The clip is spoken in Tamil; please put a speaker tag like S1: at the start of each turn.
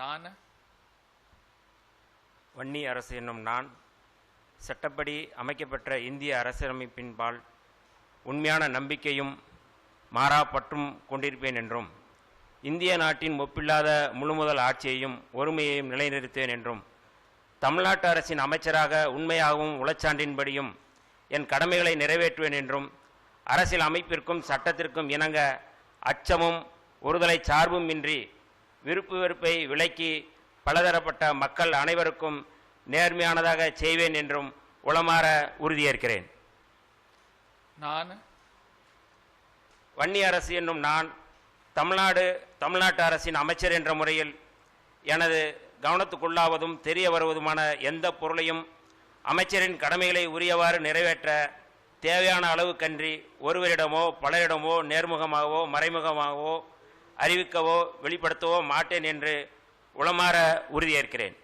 S1: நான்
S2: வன்னி அரசு என்னும் நான் சட்டப்படி அமைக்கப்பெற்ற இந்திய அரசியலமைப்பின்பால் உண்மையான நம்பிக்கையும் மாறா பற்றும் கொண்டிருப்பேன் என்றும் இந்திய நாட்டின் ஒப்பில்லாத முழுமுதல் ஆட்சியையும் ஒருமையையும் நிலைநிறுத்துவேன் என்றும் தமிழ்நாட்டு அரசின் அமைச்சராக உண்மையாகவும் உளச்சான்றின்படியும் என் கடமைகளை நிறைவேற்றுவேன் என்றும் அரசியல் அமைப்பிற்கும் சட்டத்திற்கும் இணங்க அச்சமும் ஒருதலை சார்பும் இன்றி விருப்பு வெறுப்பை விலக்கி பலதரப்பட்ட மக்கள் அனைவருக்கும் நேர்மையானதாக செய்வேன் என்றும் உளமாற உறுதியேற்கிறேன்.
S1: நான்
S2: வன்னி அரசு என்னும் நான் தமிழ்நாட்டு அரசின் அமைச்சர் என்ற முறையில் எனது கவனத்துக்குள்ளாவதும் தெரிய வருவதுமான எந்த பொருளையும் அமைச்சரின் கடமைகளை உரியவாறு நிறைவேற்ற தேவையான அளவுக்கன்றி ஒருவரிடமோ பலரிடமோ நேர்முகமாகவோ மறைமுகமாகவோ அறிவிக்கவோ வெளிப்படுத்தவோ மாட்டேன் என்று உளமாற உறுதியேற்கிறேன்.